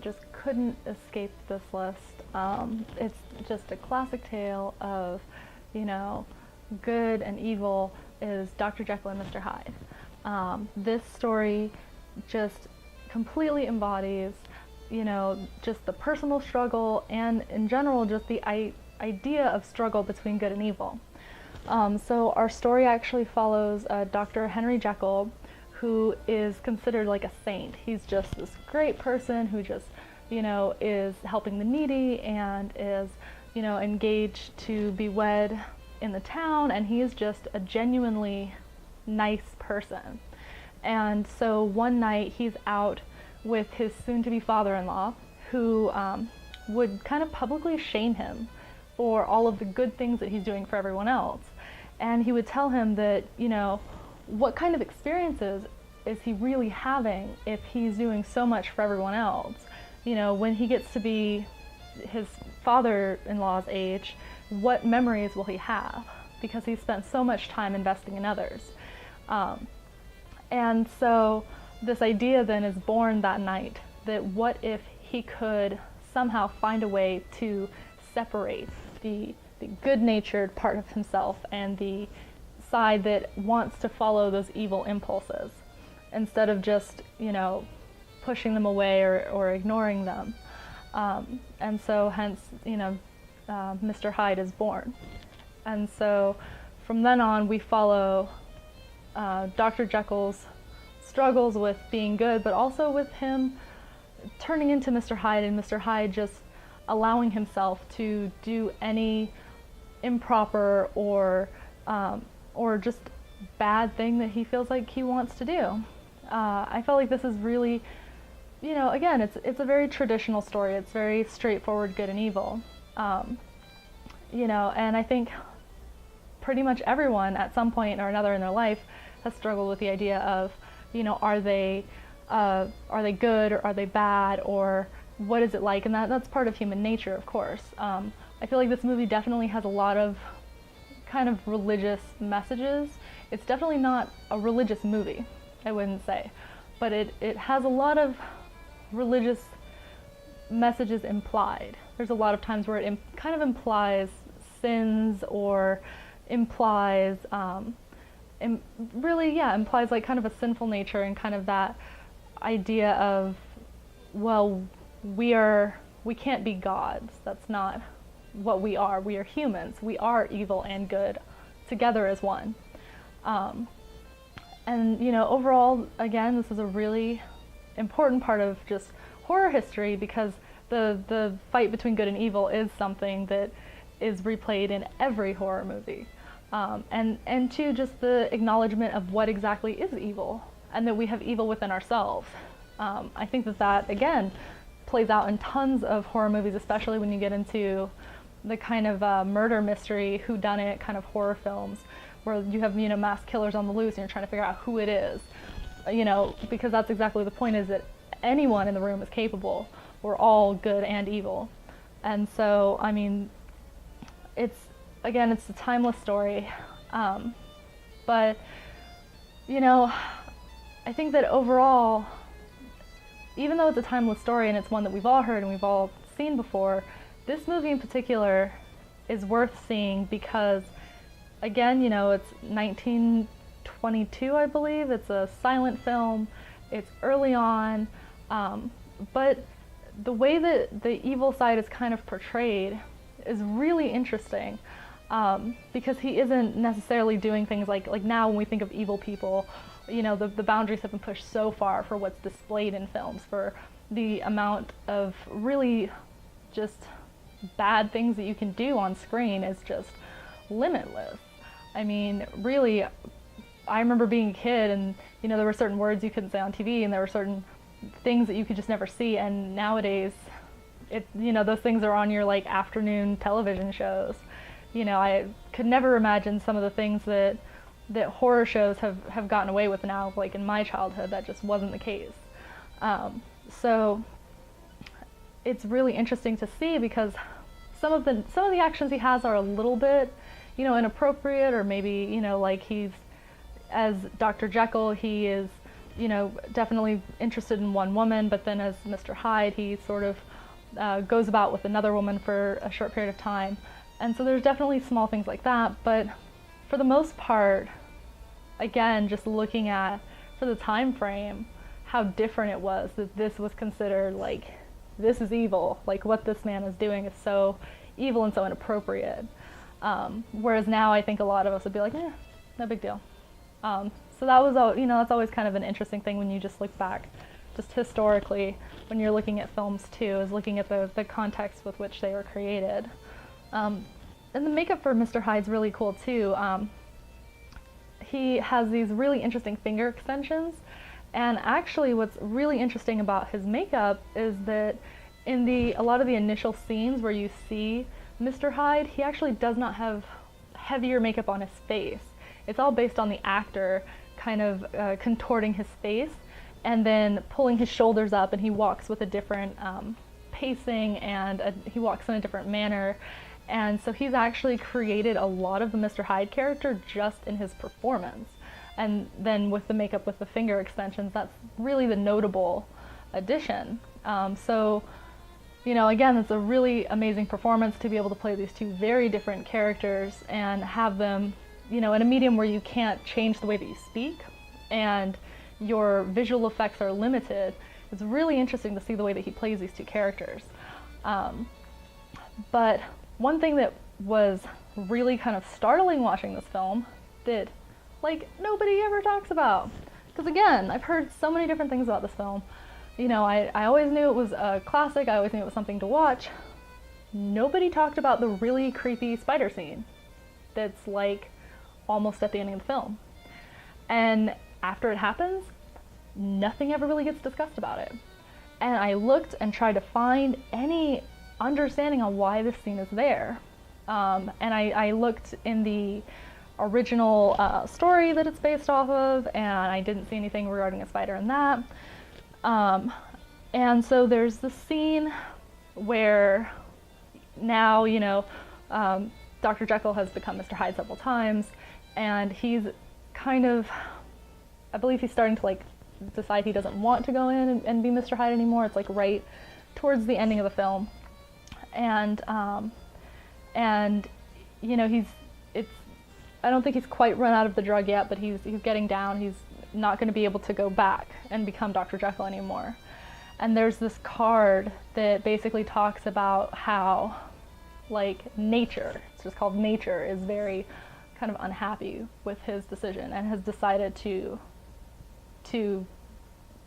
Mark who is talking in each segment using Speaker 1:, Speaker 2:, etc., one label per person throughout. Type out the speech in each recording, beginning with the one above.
Speaker 1: just couldn't escape this list. It's just a classic tale of, you know, good and evil is Dr. Jekyll and Mr Hyde. This story just completely embodies, you know, just the personal struggle and in general just the idea of struggle between good and evil. So our story actually follows Dr. Henry Jekyll, who is considered like a saint. He's just this great person who just, you know, is helping the needy and is, you know, engaged to be wed in the town, and he is just a genuinely nice person. And so one night he's out with his soon-to-be father-in-law, who would kind of publicly shame him for all of the good things that he's doing for everyone else. And he would tell him that, you know, what kind of experiences is he really having if he's doing so much for everyone else? You know, when he gets to be his father-in-law's age, what memories will he have? Because he spent so much time investing in others. And so this idea then is born that night, that what if he could somehow find a way to separate the good-natured part of himself and the side that wants to follow those evil impulses, instead of just, you know, pushing them away or ignoring them. And so hence, you know, Mr. Hyde is born. And so from then on we follow Dr. Jekyll's struggles with being good, but also with him turning into Mr. Hyde, and Mr. Hyde just allowing himself to do any improper or just bad thing that he feels like he wants to do. I felt like this is really, you know, again, it's a very traditional story. It's very straightforward good and evil. You know, and I think pretty much everyone at some point or another in their life has struggled with the idea of, you know, are they good or are they bad, or what is it like? And that's part of human nature, of course. I feel like this movie definitely has a lot of kind of religious messages. It's definitely not a religious movie, I wouldn't say, but it has a lot of religious messages implied. There's a lot of times where it kind of implies sins, or implies implies like kind of a sinful nature, and kind of that idea of, well, we can't be gods. That's not what we are. We are humans. We are evil and good together as one. And you know, overall, again, this is a really important part of just horror history, because the fight between good and evil is something that is replayed in every horror movie. And two, just the acknowledgement of what exactly is evil, and that we have evil within ourselves. I think that again plays out in tons of horror movies, especially when you get into the kind of murder mystery, whodunit kind of horror films, where you have, you know, mass killers on the loose and you're trying to figure out who it is. You know, because that's exactly the point, is that anyone in the room is capable. We're all good and evil. And so, I mean, it's a timeless story. But, you know, I think that overall, even though it's a timeless story and it's one that we've all heard and we've all seen before, this movie in particular is worth seeing because, again, you know, it's 1922, I believe. It's a silent film. It's early on. But the way that the evil side is kind of portrayed is really interesting, because he isn't necessarily doing things like now when we think of evil people, you know, the boundaries have been pushed so far for what's displayed in films, for the amount of really just bad things that you can do on screen is just limitless. I mean, really, I remember being a kid and, you know, there were certain words you couldn't say on TV, and there were certain things that you could just never see, and nowadays, you know, those things are on your like afternoon television shows. You know, I could never imagine some of the things that horror shows have gotten away with now, like in my childhood. That just wasn't the case. So it's really interesting to see, because some of the actions he has are a little bit, you know, inappropriate, or maybe, you know, like as Dr. Jekyll, he is definitely interested in one woman, but then as Mr. Hyde, he sort of goes about with another woman for a short period of time. And so there's definitely small things like that, but for the most part, again, just looking at, for the time frame, how different it was, that this was considered like, this is evil, like what this man is doing is so evil and so inappropriate. Whereas now I think a lot of us would be like, no big deal. So that was, that's always kind of an interesting thing when you just look back, just historically, when you're looking at films too, is looking at the context with which they were created. And the makeup for Mr. Hyde's really cool too. He has these really interesting finger extensions, and actually what's really interesting about his makeup is that in a lot of the initial scenes where you see Mr. Hyde, he actually does not have heavier makeup on his face. It's all based on the actor kind of contorting his face and then pulling his shoulders up, and he walks with a different pacing, and he walks in a different manner. And so he's actually created a lot of the Mr. Hyde character just in his performance. And then with the makeup with the finger extensions, that's really the notable addition. So, again, it's a really amazing performance to be able to play these two very different characters and have them, in a medium where you can't change the way that you speak and your visual effects are limited. It's really interesting to see the way that he plays these two characters. But one thing that was really kind of startling watching this film that nobody ever talks about, because again, I've heard so many different things about this film. I always knew it was a classic, I always knew it was something to watch. Nobody talked about the really creepy spider scene that's almost at the ending of the film. And after it happens, nothing ever really gets discussed about it. And I looked and tried to find any understanding on why this scene is there. And I looked in the original story that it's based off of, and I didn't see anything regarding a spider in that. And so there's this scene where now, Dr. Jekyll has become Mr. Hyde several times, and he's kind of, I believe he's starting to decide he doesn't want to go in and be Mr. Hyde anymore. It's right towards the ending of the film. And I don't think he's quite run out of the drug yet, but he's getting down. He's not going to be able to go back and become Dr. Jekyll anymore. And there's this card that basically talks about how, nature, it's just called nature, is very kind of unhappy with his decision and has decided to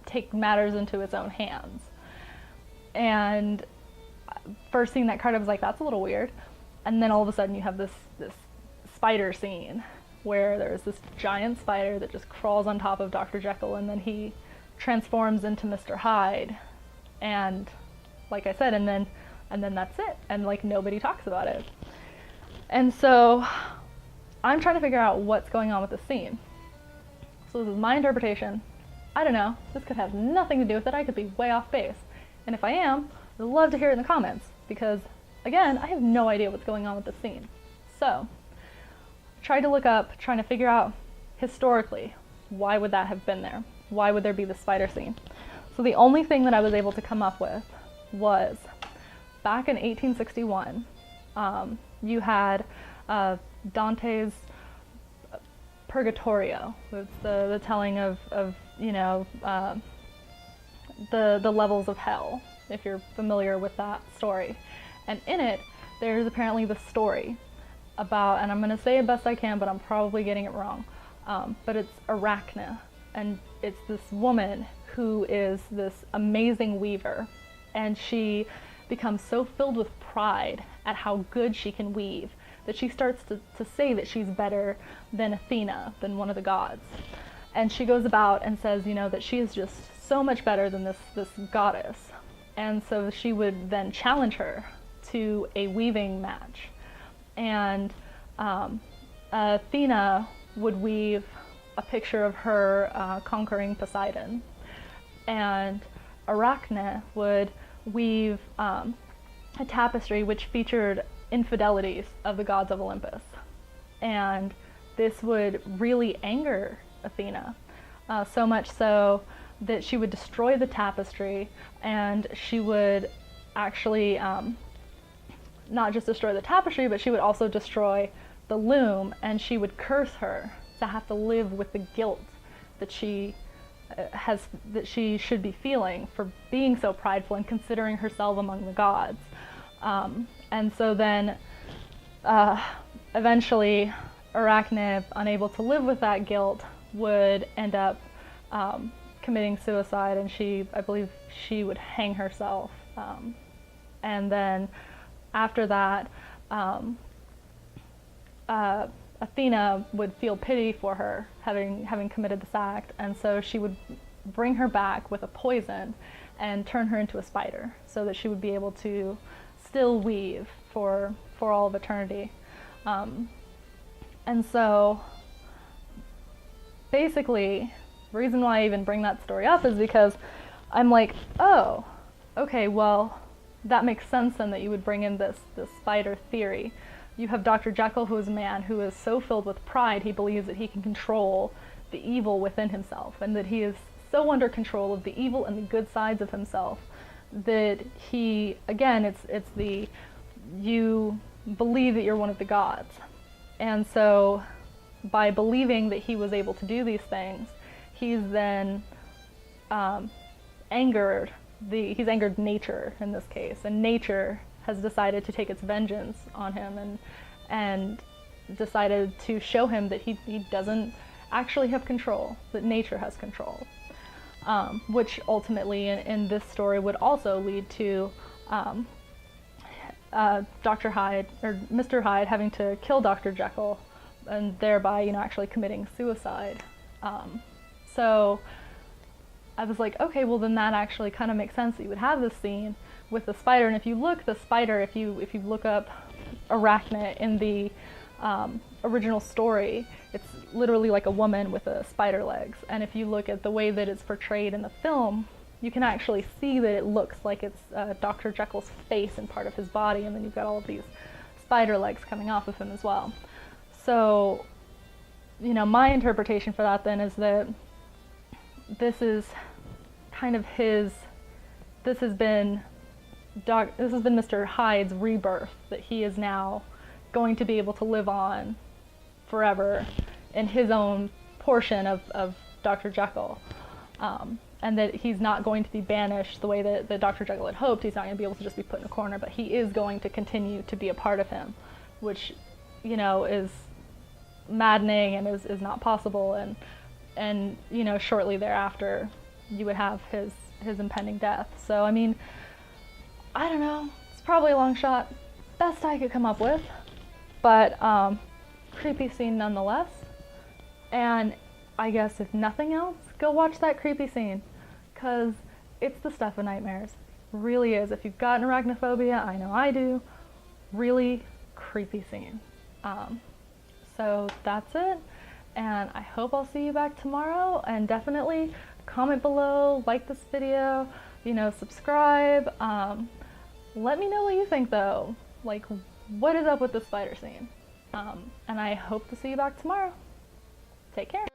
Speaker 1: take matters into its own hands. And first seeing that card, I was like, that's a little weird. And then all of a sudden you have this spider scene where there's this giant spider that just crawls on top of Dr. Jekyll, and then he transforms into Mr. Hyde. And like I said, and then that's it. And nobody talks about it. And so I'm trying to figure out what's going on with this scene. So this is my interpretation. I don't know. This could have nothing to do with it. I could be way off base. And if I am, I'd love to hear it in the comments, because again, I have no idea what's going on with this scene. So tried to look up, trying to figure out historically, why would that have been there? Why would there be the spider scene? So the only thing that I was able to come up with was back in 1861, you had Dante's Purgatorio. It's the telling of the levels of hell, if you're familiar with that story. And in it, there's apparently the story about, and I'm going to say it best I can, but I'm probably getting it wrong, but it's Arachne, and it's this woman who is this amazing weaver, and she becomes so filled with pride at how good she can weave that she starts to say that she's better than Athena, than one of the gods. And she goes about and says, that she is just so much better than this goddess. And so she would then challenge her to a weaving match. And Athena would weave a picture of her conquering Poseidon. And Arachne would weave a tapestry which featured infidelities of the gods of Olympus. And this would really anger Athena. so much so that she would destroy the tapestry, and she would actually not just destroy the tapestry, but she would also destroy the loom, and she would curse her to have to live with the guilt that she that she should be feeling for being so prideful and considering herself among the gods. And so then eventually Arachne, unable to live with that guilt, would end up committing suicide, and I believe she would hang herself. And then after that, Athena would feel pity for her having committed this act, and so she would bring her back with a poison and turn her into a spider so that she would be able to still weave for all of eternity. And so basically, the reason why I even bring that story up is because I'm like, oh, okay, well, that makes sense then that you would bring in this spider theory. You have Dr. Jekyll, who is a man who is so filled with pride, he believes that he can control the evil within himself, and that he is so under control of the evil and the good sides of himself that he, again, it's the, you believe that you're one of the gods. And so by believing that he was able to do these things, he's then angered nature in this case, and nature has decided to take its vengeance on him and decided to show him that he doesn't actually have control, that nature has control. Which ultimately in this story would also lead to Dr. Hyde, or Mr. Hyde, having to kill Dr. Jekyll, and thereby, actually committing suicide. So I was like, okay, well then that actually kind of makes sense that you would have this scene with the spider. And if you look, the spider, if you look up Arachne in the original story, it's literally like a woman with a spider legs. And if you look at the way that it's portrayed in the film, you can actually see that it looks like it's Dr. Jekyll's face and part of his body, and then you've got all of these spider legs coming off of him as well. So, my interpretation for that then is that this is kind of this has been Mr. Hyde's rebirth, that he is now going to be able to live on forever in his own portion of Dr. Jekyll. And that he's not going to be banished the way that Dr. Jekyll had hoped. He's not going to be able to just be put in a corner, but he is going to continue to be a part of him, which, is maddening and is not possible. And shortly thereafter, you would have his impending death. So, I mean, I don't know. It's probably a long shot. Best I could come up with. But creepy scene nonetheless. And I guess if nothing else, go watch that creepy scene. Because it's the stuff of nightmares. Really is. If you've got arachnophobia, I know I do. Really creepy scene. So that's it. And I hope I'll see you back tomorrow. And definitely comment below, like this video, subscribe. Let me know what you think though. Like, what is up with the spider scene? And I hope to see you back tomorrow. Take care.